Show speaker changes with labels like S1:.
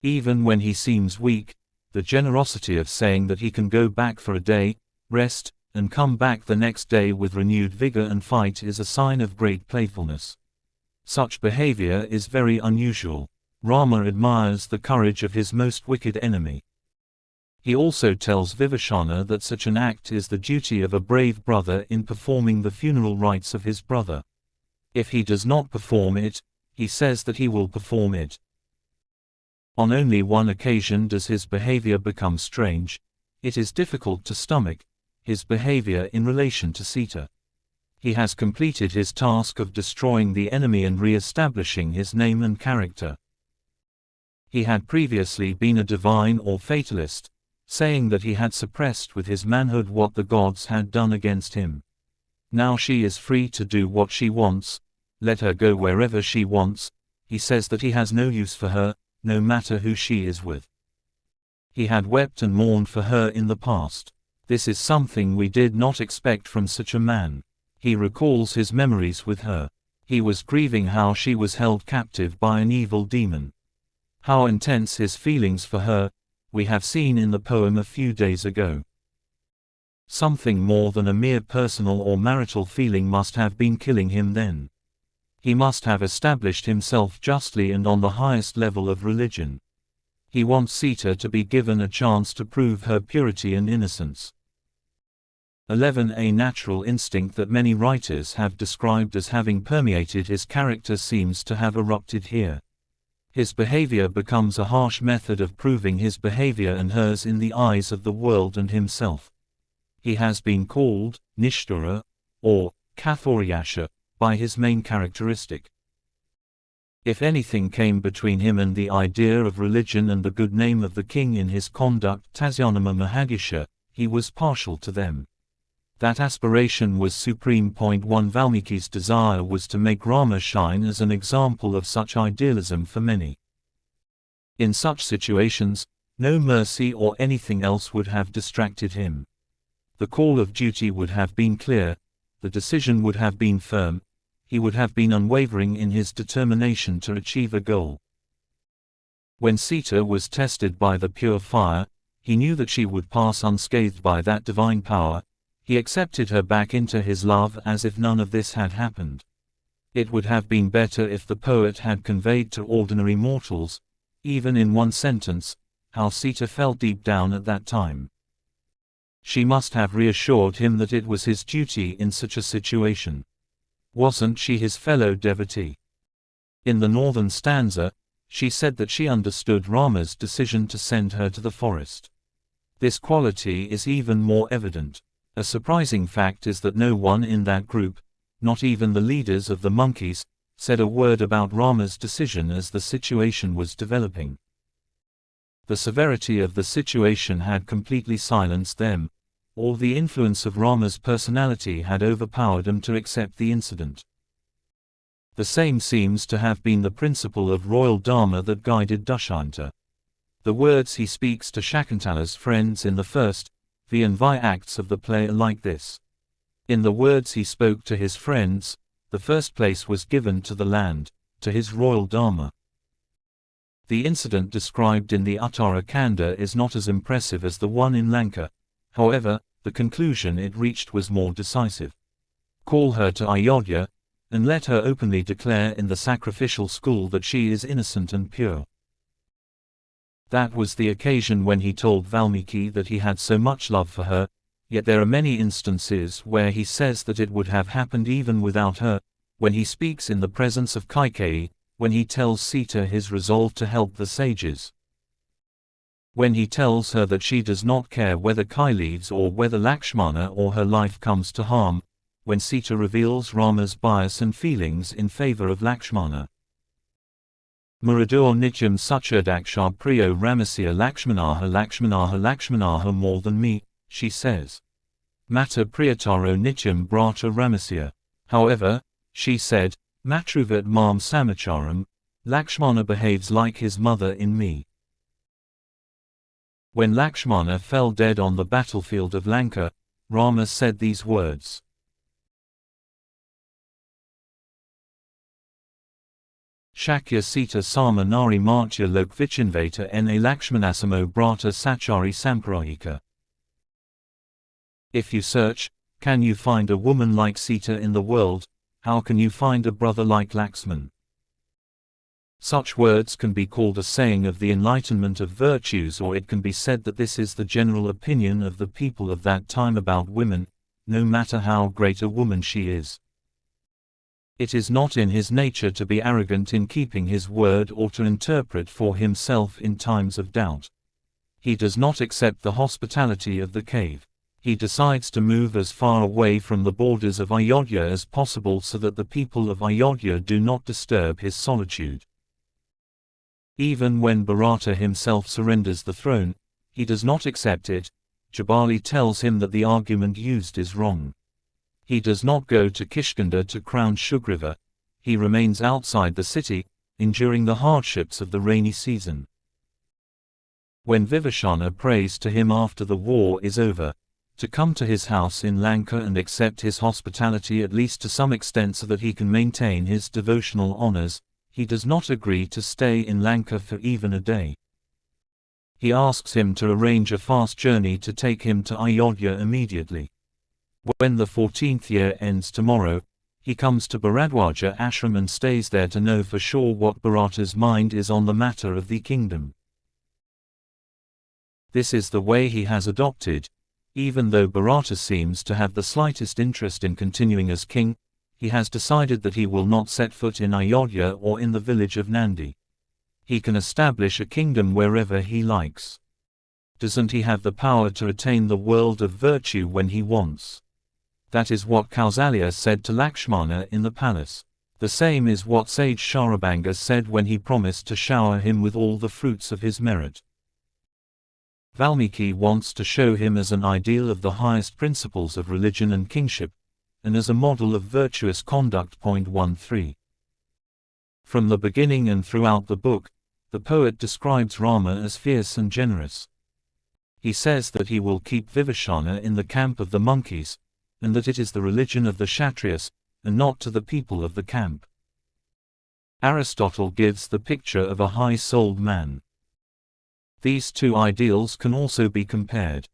S1: Even when he seems weak, the generosity of saying that he can go back for a day, rest, and come back the next day with renewed vigor and fight is a sign of great playfulness. Such behavior is very unusual. Rama admires the courage of his most wicked enemy. He also tells Vibhishana that such an act is the duty of a brave brother in performing the funeral rites of his brother. If he does not perform it, he says that he will perform it. On only one occasion does his behavior become strange. It is difficult to stomach his behavior in relation to Sita. He has completed his task of destroying the enemy and re-establishing his name and character. He had previously been a divine or fatalist, saying that he had suppressed with his manhood what the gods had done against him. Now she is free to do what she wants, let her go wherever she wants. He says that he has no use for her, no matter who she is with. He had wept and mourned for her in the past. This is something we did not expect from such a man. He recalls his memories with her. He was grieving how she was held captive by an evil demon. How intense his feelings for her, we have seen in the poem a few days ago. Something more than a mere personal or marital feeling must have been killing him then. He must have established himself justly and on the highest level of religion. He wants Sita to be given a chance to prove her purity and innocence. 11. A natural instinct that many writers have described as having permeated his character seems to have erupted here. His behavior becomes a harsh method of proving his behavior and hers in the eyes of the world and himself. He has been called Nishthura, or Kathoryasha, by his main characteristic. If anything came between him and the idea of religion and the good name of the king in his conduct, Tasyanama Mahagisha, he was partial to them. That aspiration was supreme. 1 Valmiki's desire was to make Rama shine as an example of such idealism for many. In such situations, no mercy or anything else would have distracted him. The call of duty would have been clear, the decision would have been firm, he would have been unwavering in his determination to achieve a goal. When Sita was tested by the pure fire, he knew that she would pass unscathed by that divine power. He accepted her back into his love as if none of this had happened. It would have been better if the poet had conveyed to ordinary mortals, even in one sentence, how Sita felt deep down at that time. She must have reassured him that it was his duty in such a situation. Wasn't she his fellow devotee? In the northern stanza, she said that she understood Rama's decision to send her to the forest. This quality is even more evident. A surprising fact is that no one in that group, not even the leaders of the monkeys, said a word about Rama's decision as the situation was developing. The severity of the situation had completely silenced them, or the influence of Rama's personality had overpowered them to accept the incident. The same seems to have been the principle of royal dharma that guided Dushanta. The words he speaks to Shakuntala's friends in the first V and Vi acts of the play are like this. In the words he spoke to his friends, the first place was given to the land, to his royal dharma. The incident described in the Uttara Kanda is not as impressive as the one in Lanka. However, the conclusion it reached was more decisive. Call her to Ayodhya, and let her openly declare in the sacrificial school that she is innocent and pure. That was the occasion when he told Valmiki that he had so much love for her, yet there are many instances where he says that it would have happened even without her, when he speaks in the presence of Kaikeyi, when he tells Sita his resolve to help the sages. When he tells her that she does not care whether Kai leaves or whether Lakshmana or her life comes to harm, when Sita reveals Rama's bias and feelings in favor of Lakshmana. Muradur Nityam Suchurdakshar Priyo Ramasya Lakshmanaha more than me, she says. Mata Priyataro Nityam Brata Ramasya. However, she said, Matruvat Mam Samacharam, Lakshmana behaves like his mother in me. When Lakshmana fell dead on the battlefield of Lanka, Rama said these words. Shakya Sita Sama Nari Martya Lokvichinvata Na Lakshmanasamo Brata Sachari Samparahika. If you search, can you find a woman like Sita in the world? How can you find a brother like Laxman? Such words can be called a saying of the enlightenment of virtues, or it can be said that this is the general opinion of the people of that time about women, no matter how great a woman she is. It is not in his nature to be arrogant in keeping his word or to interpret for himself in times of doubt. He does not accept the hospitality of the cave. He decides to move as far away from the borders of Ayodhya as possible so that the people of Ayodhya do not disturb his solitude. Even when Bharata himself surrenders the throne, he does not accept it. Jabali tells him that the argument used is wrong. He does not go to Kishkinda to crown Sugriva. He remains outside the city, enduring the hardships of the rainy season. When Vibhishana prays to him after the war is over, to come to his house in Lanka and accept his hospitality at least to some extent so that he can maintain his devotional honors, he does not agree to stay in Lanka for even a day. He asks him to arrange a fast journey to take him to Ayodhya immediately. When the 14th year ends tomorrow, he comes to Bharadwaja ashram and stays there to know for sure what Bharata's mind is on the matter of the kingdom. This is the way he has adopted. Even though Bharata seems to have the slightest interest in continuing as king, he has decided that he will not set foot in Ayodhya or in the village of Nandi. He can establish a kingdom wherever he likes. Doesn't he have the power to attain the world of virtue when he wants? That is what Kausalya said to Lakshmana in the palace. The same is what sage Sharabanga said when he promised to shower him with all the fruits of his merit. Valmiki wants to show him as an ideal of the highest principles of religion and kingship, and as a model of virtuous conduct. 13. From the beginning and throughout the book, the poet describes Rama as fierce and generous. He says that he will keep Vibhishana in the camp of the monkeys, and that it is the religion of the Kshatriyas, and not to the people of the camp. Aristotle gives the picture of a high-souled man. These two ideals can also be compared.